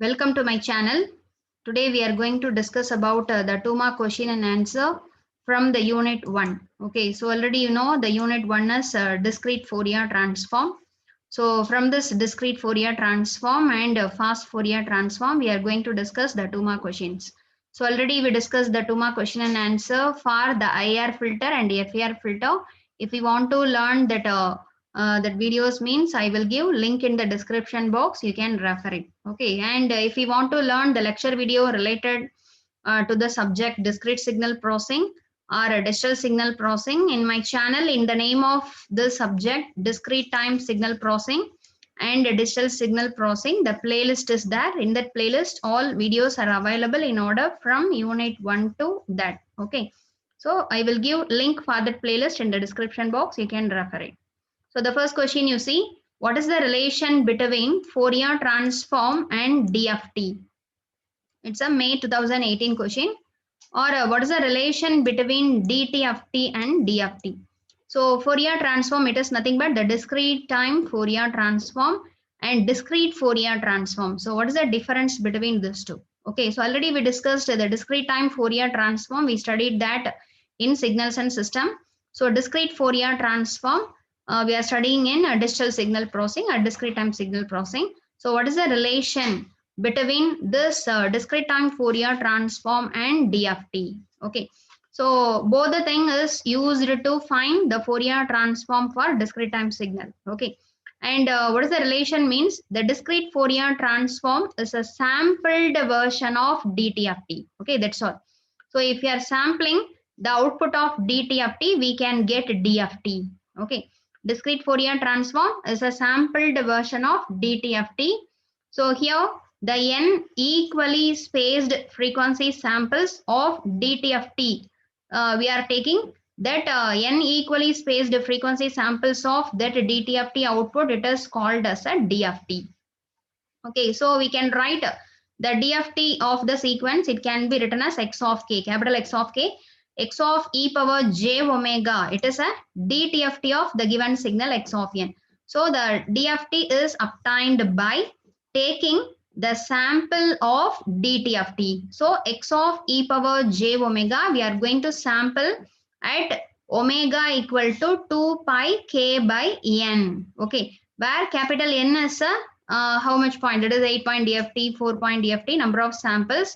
Welcome to my channel. Today we are going to discuss about the 2 mark question and answer from the unit 1. Okay, so already you know the unit 1 is discrete Fourier transform. So from this discrete Fourier transform and fast Fourier transform, we are going to discuss the 2 mark questions. So already we discussed the 2 mark question and answer for the IR filter and FER filter. If you want to learn that videos means I will give link in the description box, you can refer it. Okay, and if you want to learn the lecture video related to the subject discrete signal processing or digital signal processing in my channel, in the name of the subject discrete time signal processing and digital signal processing, the playlist is there. In that playlist all videos are available in order from unit 1 to that. Okay, so I will give link for that playlist in the description box, you can refer it. So the first question you see, what is the relation between Fourier transform and DFT? It's a May 2018 question. Or what is the relation between DTFT and DFT? So Fourier transform, it is nothing but the discrete time Fourier transform and discrete Fourier transform. So what is the difference between these two? Okay, so already we discussed the discrete time Fourier transform. We studied that in signals and system. So discrete Fourier transform, we are studying in digital signal processing or discrete time signal processing. So what is the relation between this discrete time Fourier transform and DFT? Okay, so both the thing is used to find the Fourier transform for discrete time signal. Okay, and what is the relation means the discrete Fourier transform is a sampled version of DTFT. Okay, that's all. So if you are sampling the output of DTFT, we can get DFT. Okay, discrete Fourier transform is a sampled version of DTFT. So here the n equally spaced frequency samples of DTFT, we are taking that n equally spaced frequency samples of that DTFT output, it is called as a DFT. Okay, so we can write the DFT of the sequence, it can be written as x of k, capital X of k, x of e power j omega, it is a DTFT of the given signal x of n. So the DFT is obtained by taking the sample of DTFT. So x of e power j omega, we are going to sample at omega equal to 2 pi k by n. Okay, where capital N is a how much point? It is 8 point DFT, 4 point DFT, number of samples.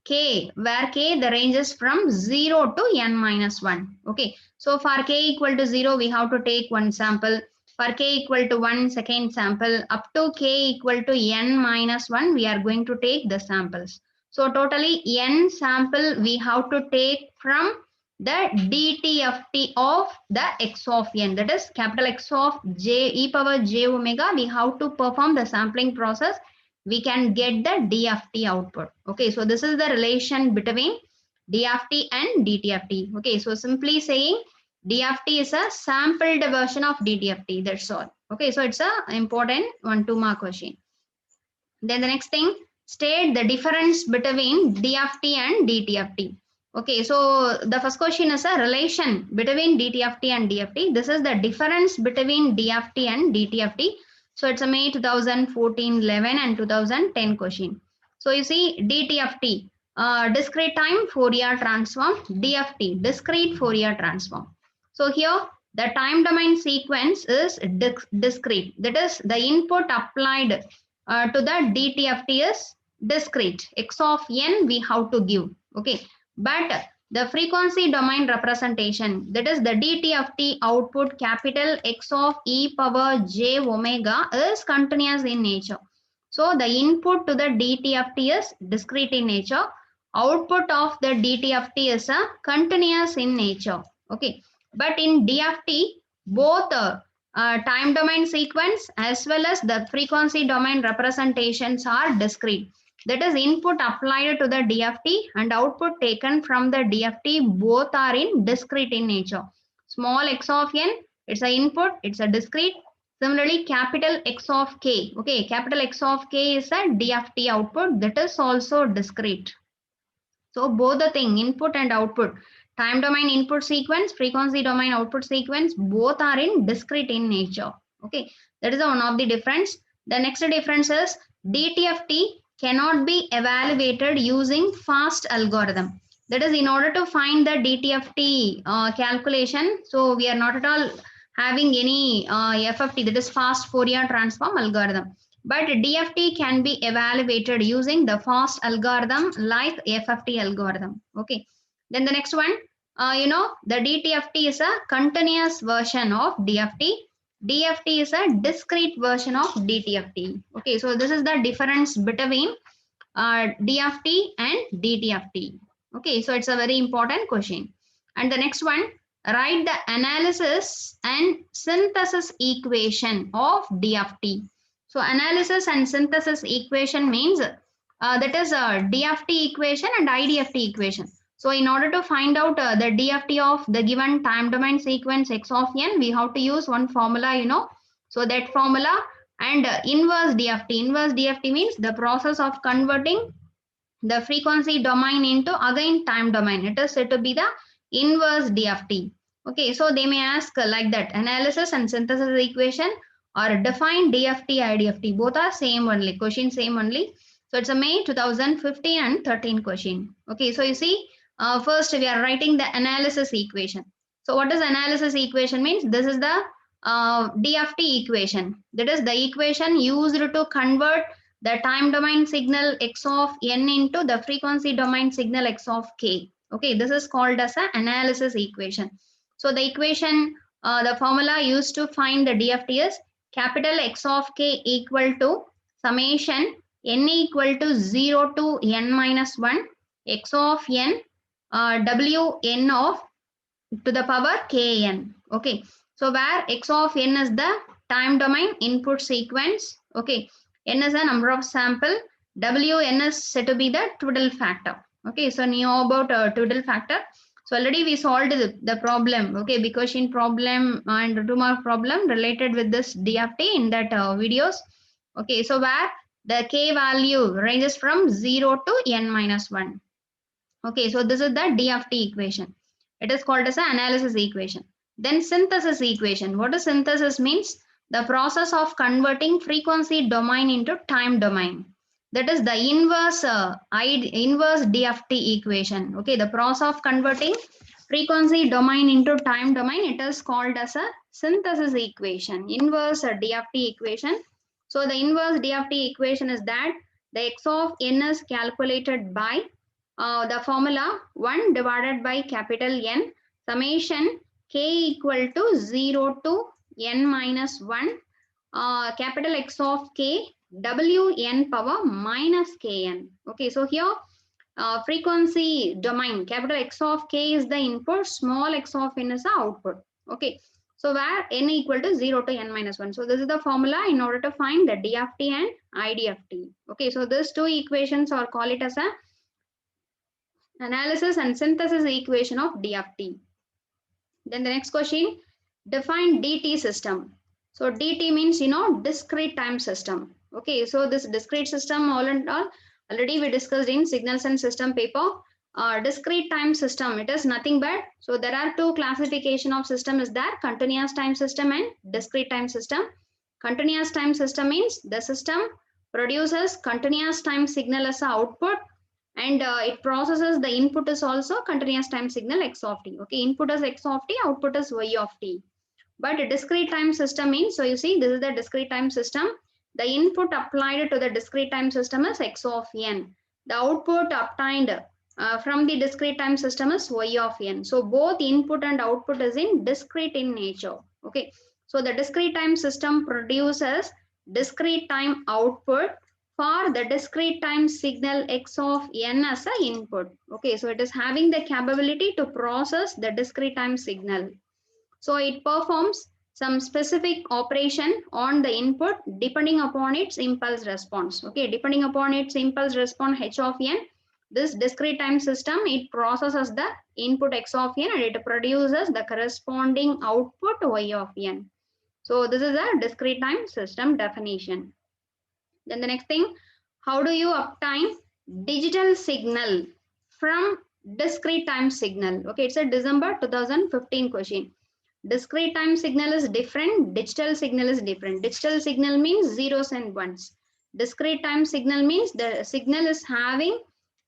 K, where K, the range is from 0 to n minus 1. Okay, so for K equal to 0, we have to take one sample. For K equal to 1, second sample. Up to K equal to n minus 1, we are going to take the samples. So totally n sample we have to take from the DTFT of the x of n, that is capital X of j e power j omega. We have to perform the sampling process, we can get the DFT output. Okay, so this is the relation between DFT and DTFT. Okay, so simply saying DFT is a sampled version of DTFT, that's all. Okay, so it's a important 1-2 mark question. Then the next thing, state the difference between DFT and DTFT. Okay, so the first question is a relation between DTFT and DFT. This is the difference between DFT and DTFT. So it's a May 2014, 11 and 2010 question. So you see DTFT, discrete time Fourier transform, DFT, discrete Fourier transform. So here the time domain sequence is discrete. That is the input applied to the DTFT is discrete. X of n we have to give. Okay, but the frequency domain representation, that is the DTFT output capital X of e power j omega, is continuous in nature. So the input to the DTFT is discrete in nature. Output of the DTFT is a continuous in nature. Okay, but in DFT both time domain sequence as well as the frequency domain representations are discrete. That is input applied to the DFT and output taken from the DFT, both are in discrete in nature. Small x of n, it's a input, it's a discrete. Similarly, capital X of k, okay, capital X of k is a DFT output, that is also discrete. So both the thing, input and output, time domain input sequence, frequency domain output sequence, both are in discrete in nature. Okay, that is one of the difference. The next difference is DTFT cannot be evaluated using fast algorithm. That is, in order to find the DTFT calculation, so we are not at all having any FFT, that is fast Fourier transform algorithm. But DFT can be evaluated using the fast algorithm like FFT algorithm. Okay. Then the next one, the DTFT is a continuous version of DFT. DFT is a discrete version of DTFT. Okay, so this is the difference between DFT and DTFT. Okay, so it's a very important question. And the next one, write the analysis and synthesis equation of DFT. So analysis and synthesis equation means that is a DFT equation and IDFT equation. So in order to find out the DFT of the given time domain sequence x of n, we have to use one formula, So that formula and inverse DFT. Inverse DFT means the process of converting the frequency domain into again time domain. It is said to be the inverse DFT. Okay, so they may ask like that, analysis and synthesis equation or define DFT, IDFT. Both are same only, question same only. So it's a May 2015 and 13 question. Okay, so you see, first we are writing the analysis equation. So what does analysis equation means? This is the DFT equation. That is the equation used to convert the time domain signal x of n into the frequency domain signal x of k. Okay, this is called as an analysis equation. So the equation, the formula used to find the DFT is capital X of k equal to summation n equal to 0 to n minus 1 x of n w n of to the power kn. Okay, so where x of n is the time domain input sequence. Okay, n is the number of sample, wn is said to be the Twiddle factor. Okay, so you know about Twiddle factor. So already we solved the problem. Okay, because in problem and 2-mark problem related with this DFT in that videos. Okay, so where the k value ranges from 0 to n minus 1. Okay, so this is the DFT equation. It is called as an analysis equation. Then synthesis equation. What does synthesis means? The process of converting frequency domain into time domain. That is the inverse inverse DFT equation. Okay, the process of converting frequency domain into time domain, it is called as a synthesis equation, inverse DFT equation. So the inverse DFT equation is that the x of n is calculated by the formula 1 divided by capital N summation k equal to 0 to n minus 1 capital X of k wn power minus kn. Okay, so here frequency domain capital X of k is the input, small x of n is the output. Okay, so where n equal to 0 to n minus 1. So this is the formula in order to find the DFT and IDFT. Okay, so these two equations are called it as a analysis and synthesis equation of DFT. Then the next question, define DT system. So DT means, discrete time system. Okay, so this discrete system all and all already we discussed in signals and system paper. Discrete time system, it is nothing but, so there are two classification of system is there, continuous time system and discrete time system. Continuous time system means the system produces continuous time signal as an output, and it processes the input is also continuous time signal x of t. Okay, input is x of t, output is y of t. But a discrete time system means, so you see this is the discrete time system. The input applied to the discrete time system is x of n. The output obtained from the discrete time system is y of n. So both input and output is in discrete in nature. Okay, so the discrete time system produces discrete time output for the discrete time signal x of n as a input. Okay, so it is having the capability to process the discrete time signal. So it performs some specific operation on the input depending upon its impulse response. Okay, depending upon its impulse response h of n, this discrete time system, it processes the input x of n and it produces the corresponding output y of n. So this is a discrete time system definition. Then the next thing, how do you obtain digital signal from discrete time signal? Okay, it's a December 2015 question. Discrete time signal is different, digital signal is different. Digital signal means zeros and ones. Discrete time signal means the signal is having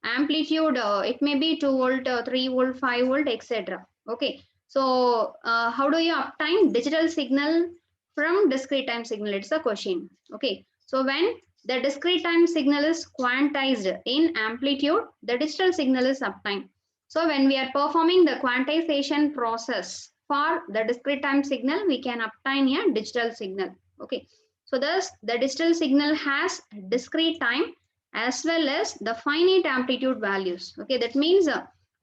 amplitude, it may be 2 volt, 3 volt, 5 volt, etc. Okay, so how do you obtain digital signal from discrete time signal? It's a question. Okay, so when the discrete time signal is quantized in amplitude, the digital signal is obtained. So when we are performing the quantization process for the discrete time signal, we can obtain a digital signal. Okay, so thus the digital signal has discrete time as well as the finite amplitude values. Okay, that means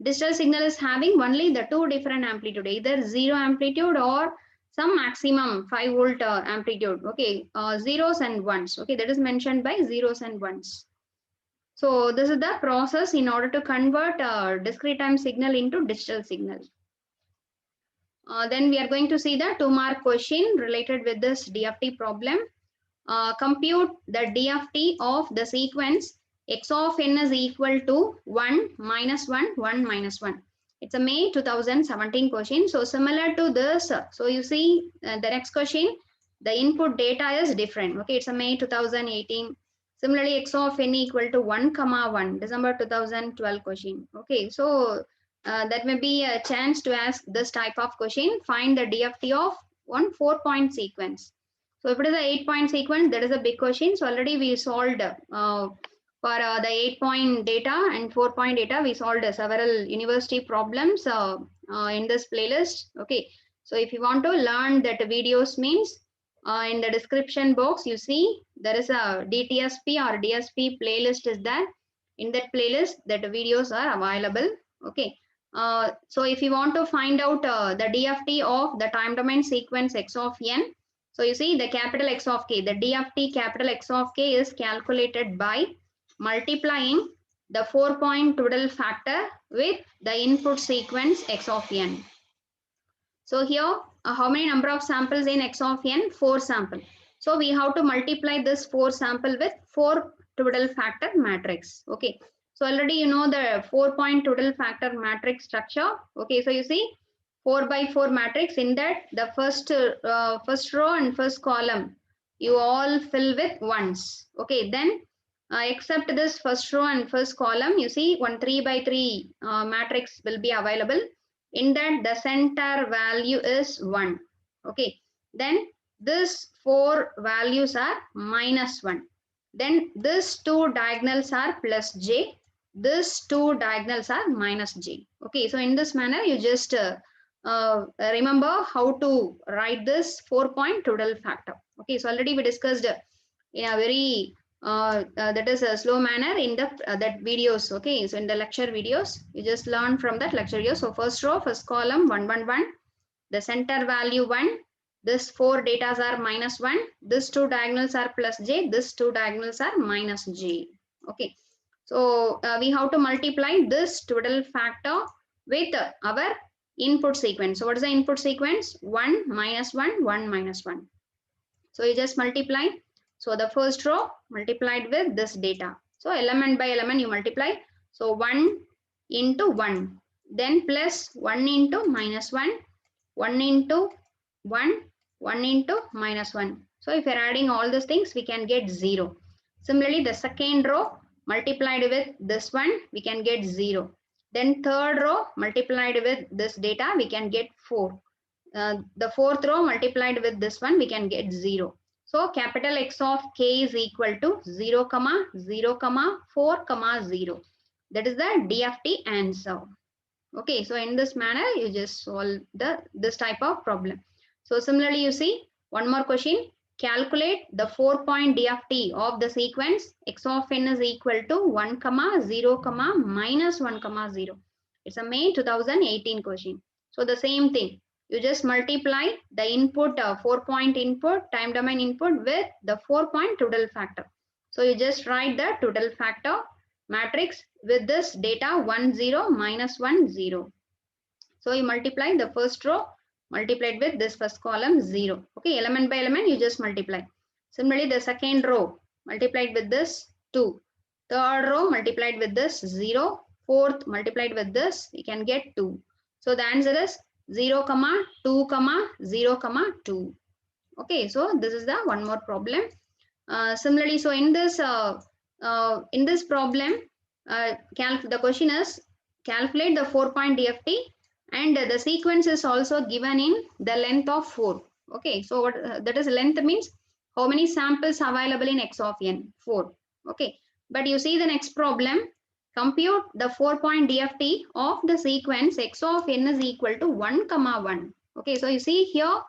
digital signal is having only the two different amplitude, either zero amplitude or some maximum 5 volt amplitude. Okay, zeros and ones. Okay, that is mentioned by zeros and ones. So this is the process in order to convert discrete time signal into digital signal. Then we are going to see the 2-mark question related with this DFT problem. Compute the DFT of the sequence x of n is equal to 1 minus 1 1 minus 1. It's a May 2017 question. So similar to this, so you see the next question, the input data is different. Okay, it's a May 2018. Similarly, x of n equal to 1 comma 1, December 2012 question. Okay, so that may be a chance to ask this type of question. Find the DFT of one 4-point sequence. So if it is a 8-point sequence, that is a big question. So already we solved for the 8-point data and 4-point data, we solved several university problems in this playlist. Okay, so if you want to learn that videos means in the description box, you see there is a DTSP or DSP playlist is there. In that playlist, that videos are available. Okay, so if you want to find out the DFT of the time domain sequence x of n, so you see the capital X of k, the DFT capital X of k is calculated by multiplying the 4-point Twiddle factor with the input sequence x of n. So here, how many number of samples in x of n? 4 sample. So we have to multiply this 4 sample with 4 Twiddle factor matrix. Okay. So already you know the 4-point Twiddle factor matrix structure. Okay. So you see 4 by 4 matrix, in that the first row and first column you all fill with ones. Okay, then except this first row and first column, you see one 3 by 3 matrix will be available. In that the center value is 1. Okay, then this 4 values are minus 1. Then this 2 diagonals are plus j. This 2 diagonals are minus j. Okay, so in this manner you just remember how to write this 4-point Twiddle factor. Okay, so already we discussed in a very that is a slow manner in the that videos. Okay, so in the lecture videos you just learn from that lecture video. So first row, first column 1 1 1, the center value 1, this 4 datas are minus 1, this 2 diagonals are plus j, this 2 diagonals are minus j. Okay, so we have to multiply this Twiddle factor with our input sequence. So what is the input sequence? 1 minus 1 1 minus 1. So you just multiply. So the first row multiplied with this data. So element by element you multiply. So 1 into 1, then plus 1 into minus 1, 1 into 1, 1 into minus 1. So if you're adding all these things, we can get 0. Similarly, the second row multiplied with this one, we can get 0. Then third row multiplied with this data, we can get 4. The fourth row multiplied with this one, we can get 0. So capital X of k is equal to 0, 0, 4, 0. That is the DFT answer. Okay, so in this manner, you just solve this type of problem. So similarly, you see one more question. Calculate the 4-point DFT of the sequence x of n is equal to 1, 0, minus 1, 0. It's a May 2018 question. So the same thing. You just multiply the input, 4-point input, time domain input with the 4-point Twiddle factor. So you just write the Twiddle factor matrix with this data 1 0 minus 1 0. So you multiply the first row multiplied with this first column 0. Okay, element by element you just multiply. Similarly, the second row multiplied with this 2. Third row multiplied with this 0. Fourth multiplied with this, we can get 2. So the answer is 0, 2, 0, 2. Okay, so this is the one more problem. Similarly, so in this problem, the question is calculate the 4-point DFT, and the sequence is also given in the length of 4. Okay, so what that is length means how many samples available in x of n, 4. Okay, but you see the next problem, compute the 4-point DFT of the sequence x of n is equal to 1, 1. Okay, so you see here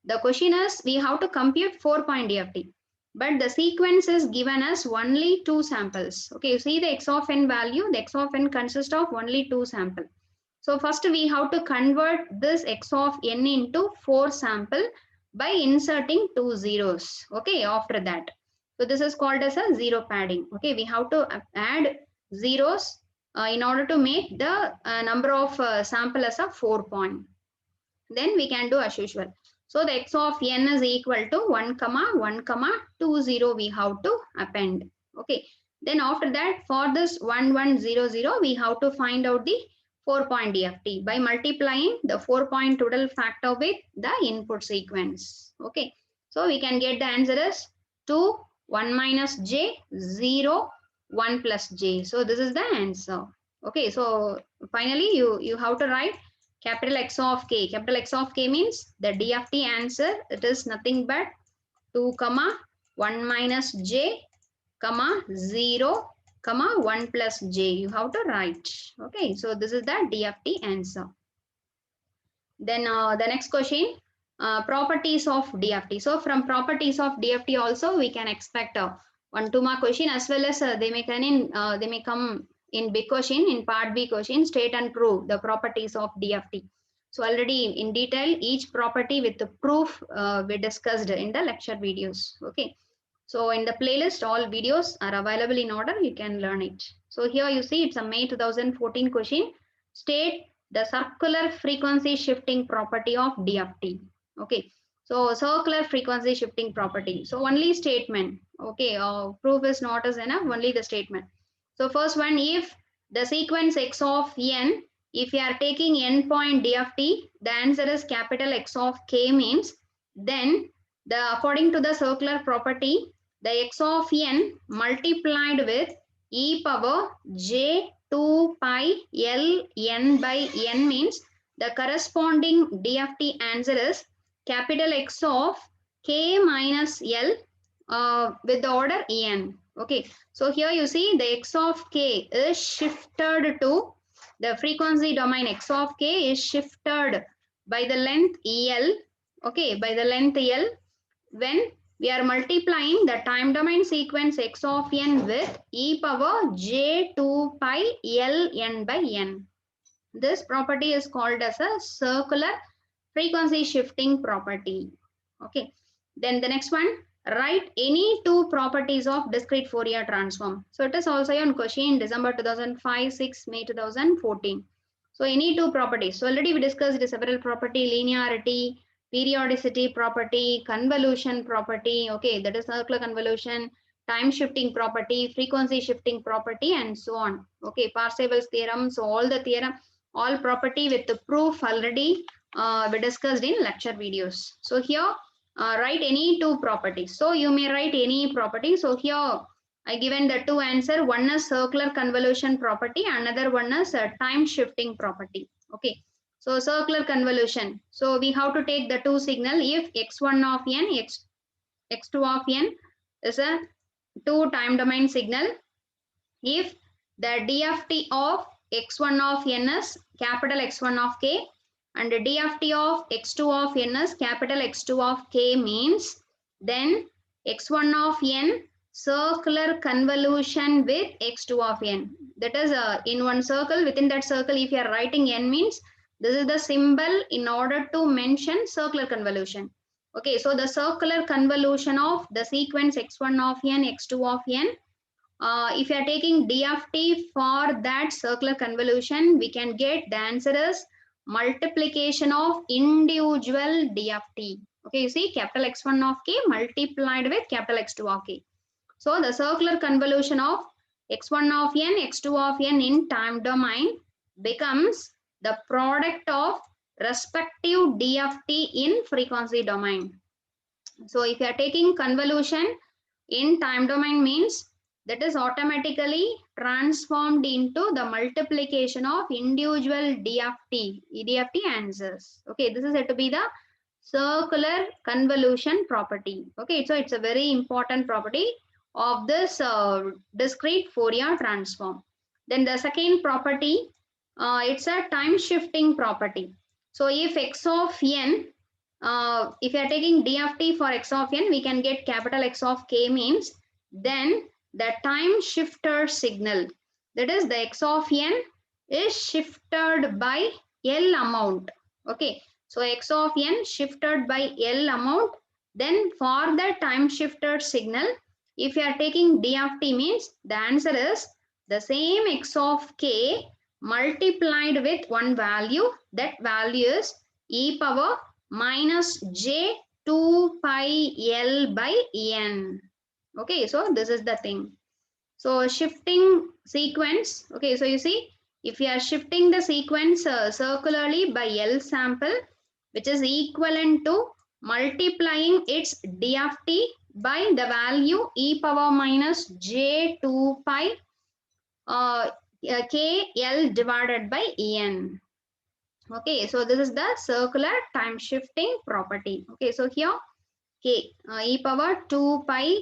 the question is we have to compute 4-point DFT, but the sequence is given as only 2 samples. Okay, you see the x of n value, the x of n consists of only 2 samples. So first we have to convert this x of n into 4 sample by inserting 2 zeros. Okay, after that. So this is called as a zero padding. Okay, we have to add zeros in order to make the number of sample as a 4 point. Then we can do as usual. So the x of n is equal to 1, 1, 2, 0 we have to append. Okay. Then after that, for this 1, 1, 0, 0, we have to find out the 4-point DFT by multiplying the 4-point total factor with the input sequence. Okay. So we can get the answer as 2, 1 minus j, 0, 1 plus j. So this is the answer. Okay. So finally, you have to write capital X of k. Capital X of k means the DFT answer, it is nothing but 2, 1 minus j, 0, 1 plus j. You have to write. Okay, so this is the DFT answer. Then the next question, properties of DFT. So from properties of DFT also we can expect 1 2 mark question, as well as they may come in big question, in part B question, state and prove the properties of DFT. So already in detail each property with the proof we discussed in the lecture videos. Okay, so in the playlist all videos are available in order, you can learn it. So here you see it's a May 2014 question, state the circular frequency shifting property of DFT. Okay, so circular frequency shifting property, so only statement. Okay, proof is not as enough, only the statement. So first one, if the sequence x of n, if you are taking n point DFT, the answer is capital X of k means, then according to the circular property, the x of n multiplied with e power j 2 pi l n by n means the corresponding DFT answer is capital X of k minus l with the order en. Okay, so here you see the x of k is shifted to the frequency domain. X of k is shifted by the length el. Okay, by the length l when we are multiplying the time domain sequence x of n with e power j 2 pi l n by n. This property is called as a circular frequency shifting property. Okay, then the next one, write any two properties of discrete Fourier transform. So it is also on question in December 2005, 6, May 2014. So any two properties. So already we discussed several property, linearity, periodicity property, convolution property. Okay, that is circular convolution, time shifting property, frequency shifting property, and so on. Okay, Parseval's theorem. So all the theorem, all property with the proof already we discussed in lecture videos. So here write any two properties. So you may write any property. So here I given the two answer. One is circular convolution property, another one is time shifting property. Okay. So circular convolution. So we have to take the two signal. If x1 of n, x2 of n is a two time domain signal. If the DFT of x1 of n is capital X1 of k, and the DFT of x2 of n is capital X2 of k means, then x1 of n circular convolution with x2 of n. That is in one circle, within that circle if you are writing n means this is the symbol in order to mention circular convolution. Okay, so the circular convolution of the sequence x1 of n, x2 of n, if you are taking DFT for that circular convolution, we can get the answer is multiplication of individual DFT. Okay, you see capital X1 of k multiplied with capital X2 of k. So the circular convolution of x1 of n, x2 of n in time domain becomes the product of respective DFT in frequency domain. So if you are taking convolution, in time domain means that is automatically transformed into the multiplication of individual DFT answers. Okay, this is said to be the circular convolution property. Okay, so it's a very important property of this discrete Fourier transform. Then the second property, it's a time shifting property. So if x of n, if you are taking DFT for x of n, we can get capital X of k means then the time shifter signal, that is the x of n is shifted by L amount. Okay, so x of n shifted by L amount. Then for the time shifter signal, if you are taking DFT means the answer is the same x of k multiplied with one value. That value is e power minus j 2 pi L by n. Okay, so this is the thing. So shifting sequence. Okay, so you see, if you are shifting the sequence circularly by L sample, which is equivalent to multiplying its DFT by the value e power minus j 2 pi k L divided by n. Okay, so this is the circular time shifting property. Okay, so here k e power 2 pi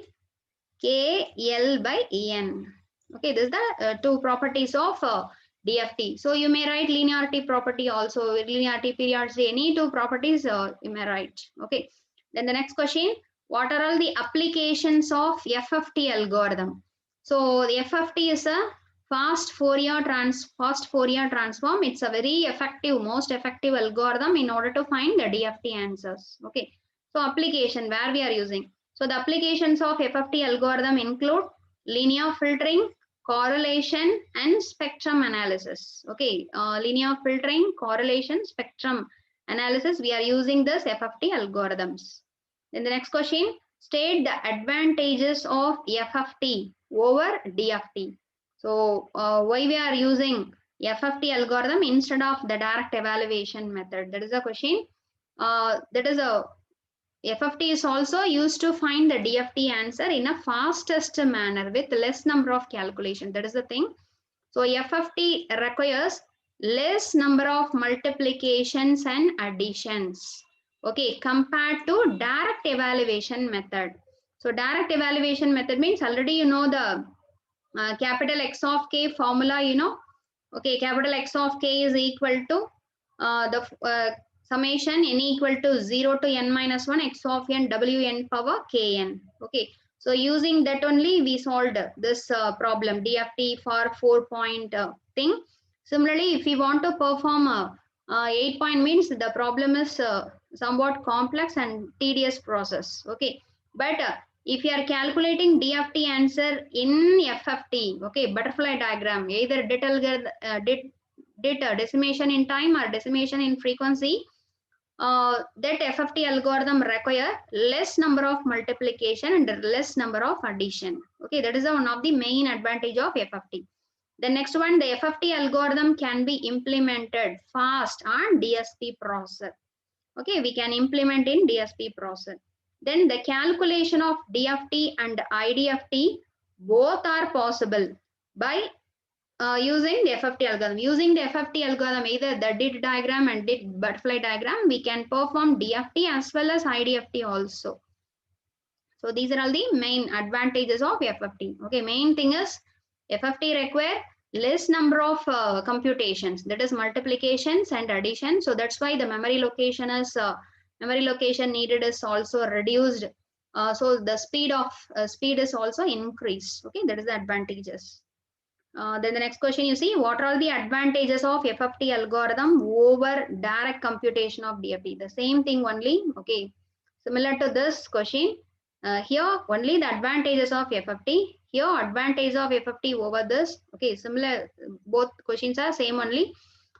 k L by n. Okay, this is the two properties of DFT. So you may write linearity property also, linearity periods, any two properties you may write. Okay, then the next question, what are all the applications of FFT algorithm? So the FFT is a fast Fourier transform. It's a very effective, most effective algorithm in order to find the DFT answers. Okay, so application where we are using. So the applications of FFT algorithm include linear filtering, correlation, and spectrum analysis. Okay, linear filtering, correlation, spectrum analysis, we are using this FFT algorithms. Then the next question, state the advantages of FFT over DFT. So why we are using FFT algorithm instead of the direct evaluation method? That is the question. That is a FFT is also used to find the DFT answer in a fastest manner with less number of calculation. That is the thing. So FFT requires less number of multiplications and additions. Okay, compared to direct evaluation method. So direct evaluation method means already you know the capital X of k formula, you know. Okay, capital X of k is equal to the summation n equal to 0 to n minus 1 x of n wn power kn. Okay, so using that only we solved this problem DFT for 4-point thing. Similarly, if we want to perform 8-point means the problem is somewhat complex and tedious process. Okay, but if you are calculating DFT answer in FFT, okay, butterfly diagram, either decimation in time or decimation in frequency, that FFT algorithm require less number of multiplication and less number of addition. Okay, that is one of the main advantage of FFT. The next one, the FFT algorithm can be implemented fast on DSP process. Okay, we can implement in DSP process. Then the calculation of DFT and IDFT both are possible by using the FFT algorithm. Using the FFT algorithm, either the DIT diagram and DIT butterfly diagram, we can perform DFT as well as IDFT also. So these are all the main advantages of FFT. Okay, main thing is FFT require less number of computations, that is multiplications and addition. So that's why the memory location needed is also reduced. So the speed is also increased. Okay, that is the advantages. Then the next question, you see, what are the advantages of FFT algorithm over direct computation of DFT? The same thing only. Okay, similar to this question. Here only the advantages of FFT. Here advantage of FFT over this. Okay, similar. Both questions are same only.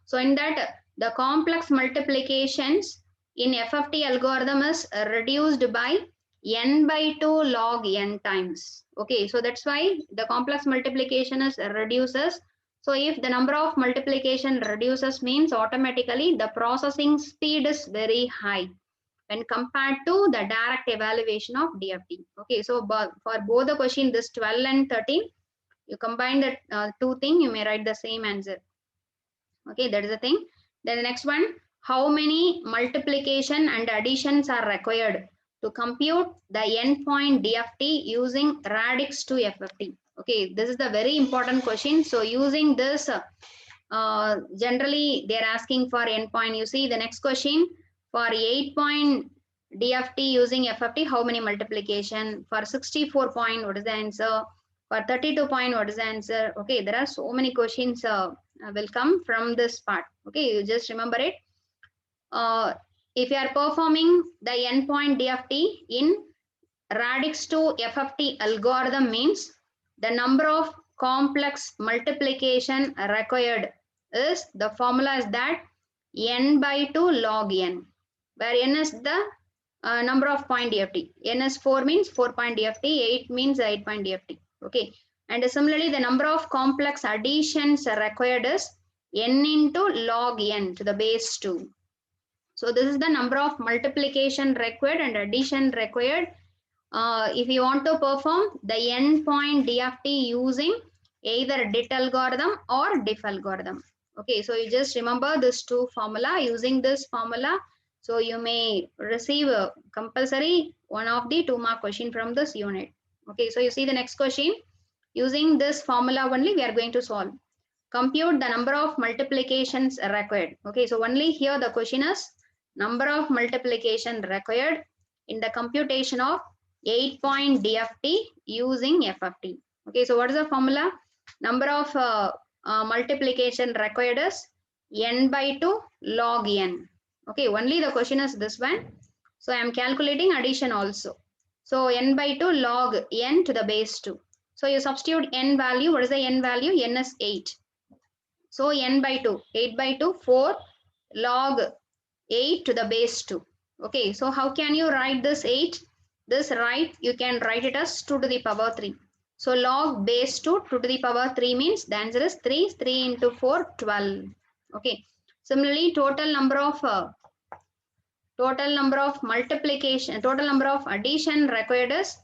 So in that the complex multiplications in FFT algorithm is reduced by n by 2 log n times. Okay, so that's why the complex multiplication is reduces. So if the number of multiplication reduces means automatically the processing speed is very high. when compared to the direct evaluation of DFT. Okay, so for both the question, this 12 and 13, you combine the two things, you may write the same answer. Okay, that is the thing. Then the next one, how many multiplication and additions are required to compute the endpoint DFT using radix to FFT? Okay, this is the very important question. So using this, generally they're asking for endpoint. You see the next question, for 8-point DFT using FFT, how many multiplication? For 64 point, what is the answer? For 32 point, what is the answer? Okay, there are so many questions will come from this part. Okay, you just remember it. If you are performing the endpoint DFT in radix to FFT algorithm, means the number of complex multiplication required is, the formula is that n by 2 log n, where n is the number of point DFT. N is 4 means 4-point DFT, 8 means 8-point DFT. Okay, and similarly the number of complex additions required is n into log n to the base 2. So this is the number of multiplication required and addition required if you want to perform the endpoint DFT using either DIT algorithm or DIF algorithm. Okay, so you just remember this two formula. Using this formula, so you may receive a compulsory one of the 2-mark question from this unit. Okay, so you see the next question. Using this formula only, we are going to solve. Compute the number of multiplications required. Okay, so only here the question is number of multiplication required in the computation of 8-point DFT using FFT. Okay, so what is the formula? Number of multiplication required is n by 2 log n. Okay, only the question is this one. So I am calculating addition also. So n by 2 log n to the base 2. So you substitute n value. What is the n value? N is 8. So n by 2, 8 by 2, 4 log 8 to the base 2. Okay, so how can you write this 8? This right, you can write it as 2 to the power 3. So log base 2 to the power 3 means the answer is 3. 3 into 4, 12. Okay. Similarly, total number of multiplication, total number of addition required is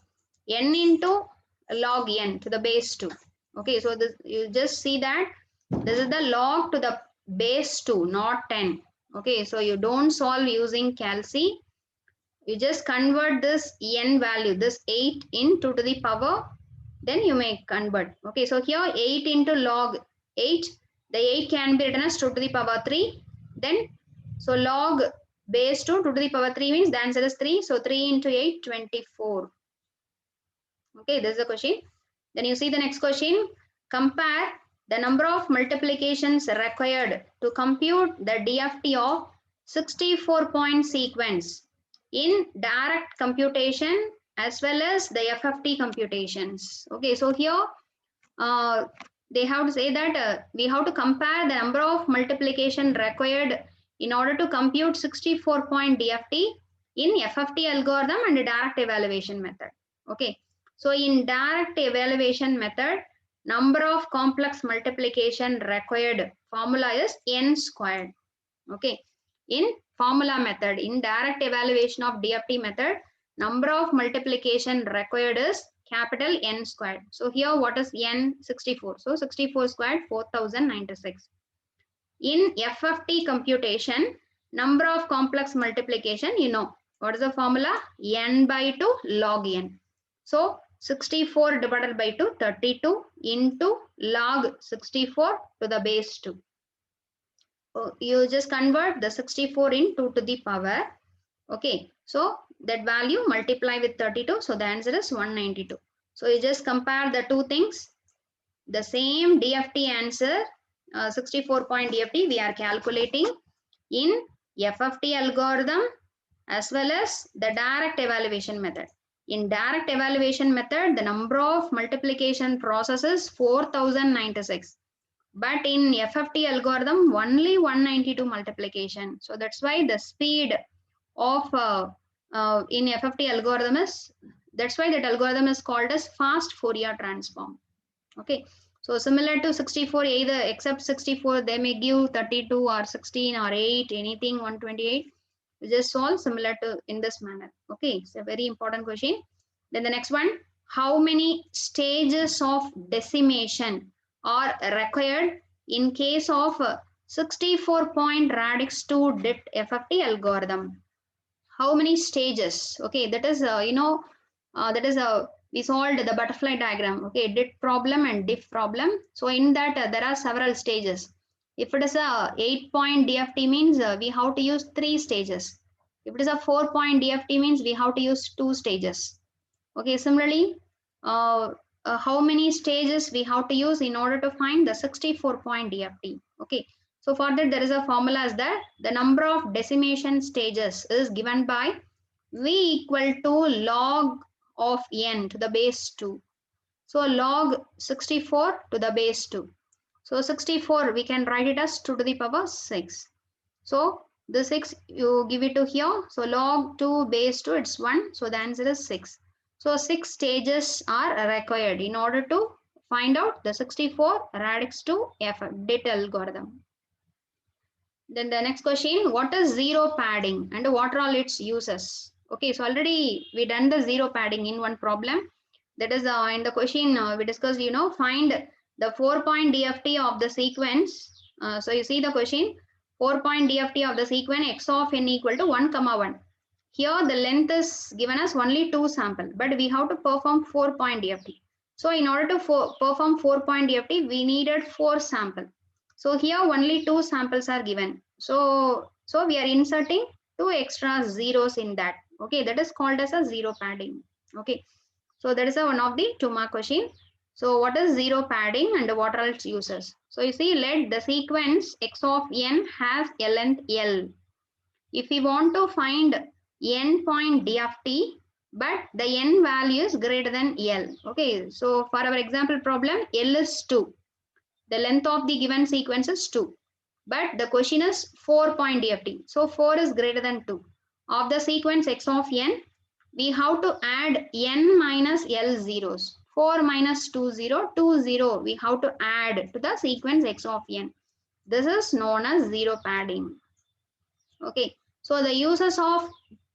n into log n to the base 2. Okay, so this, you just see that this is the log to the base 2, not 10. Okay, so you don't solve using calci. You just convert this n value, this 8 in 2 to the power, then you may convert. Okay, so here 8 into log 8, the 8 can be written as 2 to the power 3. Then, so log base 2, 2 to the power 3 means the answer is 3. So 3 into 8, 24. Okay, this is the question. Then you see the next question. Compare the number of multiplications required to compute the DFT of 64-point sequence in direct computation as well as the FFT computations. Okay, so here they have to say that we have to compare the number of multiplication required in order to compute 64-point DFT in FFT algorithm and direct evaluation method. Okay, so in direct evaluation method, number of complex multiplication required formula is n squared. Okay, in formula method, in direct evaluation of DFT method, number of multiplication required is capital N squared. So here what is n? 64. So 64 squared, 4096. In FFT computation, number of complex multiplication, you know what is the formula? N by 2 log n. So 64 divided by 2, 32 into log 64 to the base 2. So you just convert the 64 in 2 to the power. Okay, so that value multiply with 32. So the answer is 192. So you just compare the two things. The same DFT answer, 64-point DFT, we are calculating in FFT algorithm as well as the direct evaluation method. In direct evaluation method, the number of multiplication processes 4096. But in FFT algorithm, only 192 multiplication. So that's why the speed of in FFT algorithm is, that's why that algorithm is called as fast Fourier transform. Okay, so similar to 64, either except 64, they may give 32 or 16 or 8, anything 128. You just solve similar to in this manner. Okay, it's a very important question. Then the next one, how many stages of decimation are required in case of 64-point radix 2 DFT algorithm? How many stages? Okay, that is that is we solved the butterfly diagram. Okay, dit problem and diff problem. So in that there are several stages. If it is a 8-point DFT means we have to use 3 stages. If it is a 4-point DFT means we have to use 2 stages. Okay, similarly, how many stages we have to use in order to find the 64-point DFT? Okay, so for that there is a formula as that the number of decimation stages is given by V equal to log of n to the base 2. So log 64 to the base 2. So 64 we can write it as 2 to the power 6. So the 6 you give it to here. So log 2 base 2 it's 1. So the answer is 6. So 6 stages are required in order to find out the 64 radix 2 DFT algorithm. Then the next question, what is zero padding and what are all its uses? Okay, so already we done the zero padding in one problem. That is in the question we discussed, find the 4-point DFT of the sequence. So you see the question, 4-point DFT of the sequence x of n equal to 1, 1. Here the length is given as only 2 sample, but we have to perform 4-point DFT. So in order to perform 4-point DFT, we needed 4 sample. So here only 2 samples are given. So we are inserting 2 extra zeros in that. Okay, that is called as a zero padding. Okay, so that is one of the 2-mark question. So what is zero padding and what are its uses? So you see, let the sequence x of n has a length L. If we want to find n point DFT, but the n value is greater than L. Okay, so for our example problem, L is 2. The length of the given sequence is 2. But the question is 4-point DFT. So 4 is greater than 2. Of the sequence x of n, we have to add n minus L zeros. 4 minus 2, 0, 2, 0. We have to add to the sequence x of n. This is known as zero padding. Okay, so the uses of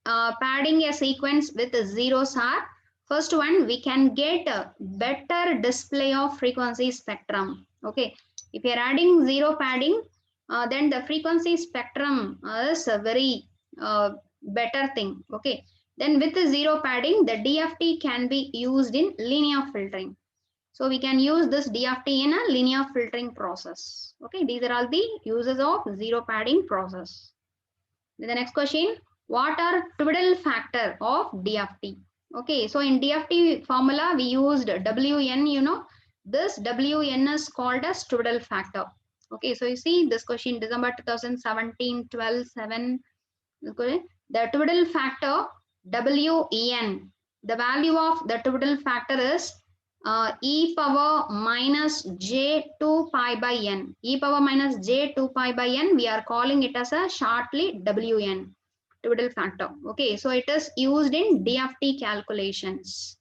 padding a sequence with zeros are, first one, we can get a better display of frequency spectrum. Okay, if you are adding zero padding, then the frequency spectrum is a very better thing. Okay, then with the zero padding, the DFT can be used in linear filtering. So we can use this DFT in a linear filtering process. Okay, these are all the uses of zero padding process. The next question, what are Twiddle factor of DFT? Okay, so in DFT formula we used Wn, this Wn is called as Twiddle factor. Okay, so you see this question, December 2017, 12/7, the Twiddle factor Wen, the value of the Twiddle factor is e power minus j2 pi by n. E power minus j2 pi by n, we are calling it as a shortly Wn, Twiddle factor. Okay, so it is used in DFT calculations.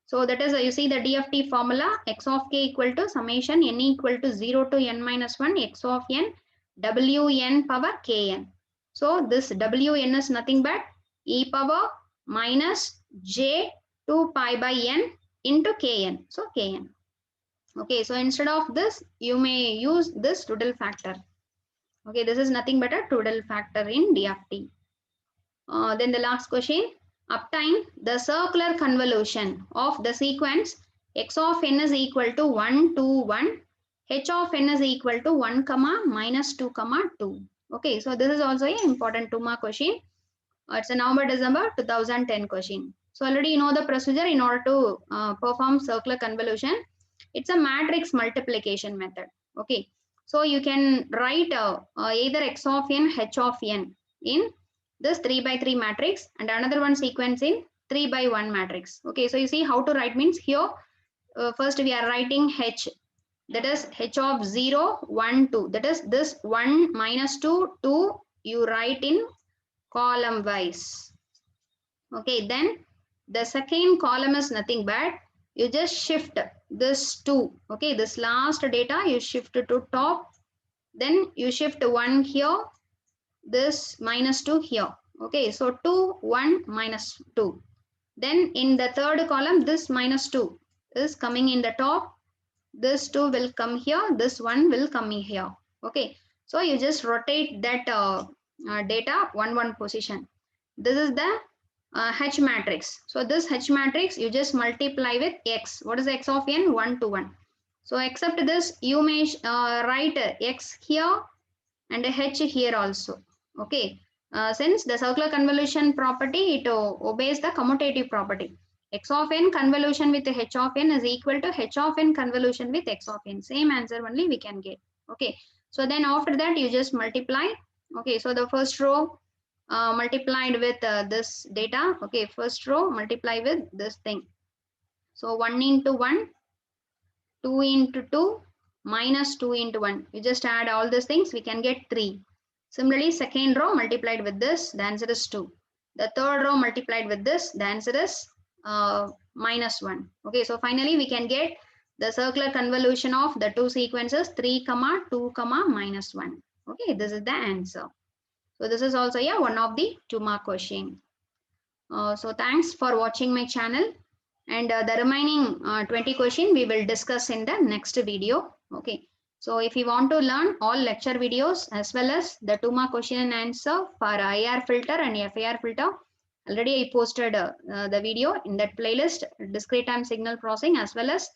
So that is, you see the DFT formula, x of k equal to summation n equal to 0 to n minus 1 x of n Wn power kn. So this Wn is nothing but e power minus j2 pi by n into kn. So kn. Okay, so instead of this, you may use this Twiddle factor. Okay, this is nothing but a Twiddle factor in DFT. Then the last question, obtain the circular convolution of the sequence x of n is equal to 1, 2, 1, h of n is equal to 1, minus 2, 2. Okay, so this is also an important 2-mark question. It's a November, December 2010 question. So already you know the procedure in order to perform circular convolution. It's a matrix multiplication method. Okay, so you can write either x of n, h of n in this 3 by 3 matrix and another one sequence in 3 by 1 matrix. Okay, so you see how to write means here first we are writing h, that is h of 0, 1, 2, that is this 1 minus 2, 2 you write in column wise. Okay, then the second column is nothing but you just shift this 2. Okay, this last data you shift to top, then you shift 1 here, this minus 2 here. Okay, so 2, 1, minus 2. Then in the third column, this minus 2 is coming in the top. This 2 will come here. This 1 will come in here. Okay, so you just rotate that data 1, 1 position. This is the H matrix. So this H matrix, you just multiply with X. What is X of n? 1 to 1. So except this, you may write X here and H here also. Okay, since the circular convolution property, it obeys the commutative property. X of n convolution with H of n is equal to H of n convolution with X of n. Same answer only we can get. Okay, so then after that you just multiply. Okay, so the first row multiplied with this data. Okay, first row multiply with this thing. So 1 into 1, 2 into 2, minus 2 into 1. You just add all these things, we can get 3. Similarly, second row multiplied with this, the answer is 2. The third row multiplied with this, the answer is minus 1. Okay, so finally we can get the circular convolution of the two sequences 3, 2, minus 1. Okay, this is the answer. So this is also one of the 2-mark question. So thanks for watching my channel, and the remaining 20 question we will discuss in the next video. Okay, so if you want to learn all lecture videos as well as the 2-mark question and answer for IR filter and FIR filter, already I posted the video in that playlist, discrete time signal processing as well as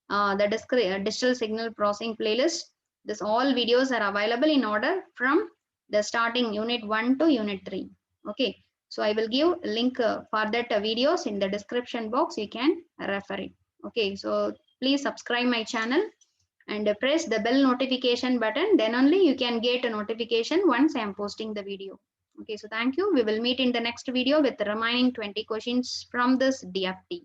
the digital signal processing playlist. This all videos are available in order from the starting unit 1 to unit 3. Okay, so I will give a link for that videos in the description box. You can refer it. Okay, so please subscribe my channel and press the bell notification button. Then only you can get a notification once I am posting the video. Okay, so thank you. We will meet in the next video with the remaining 20 questions from this DFT.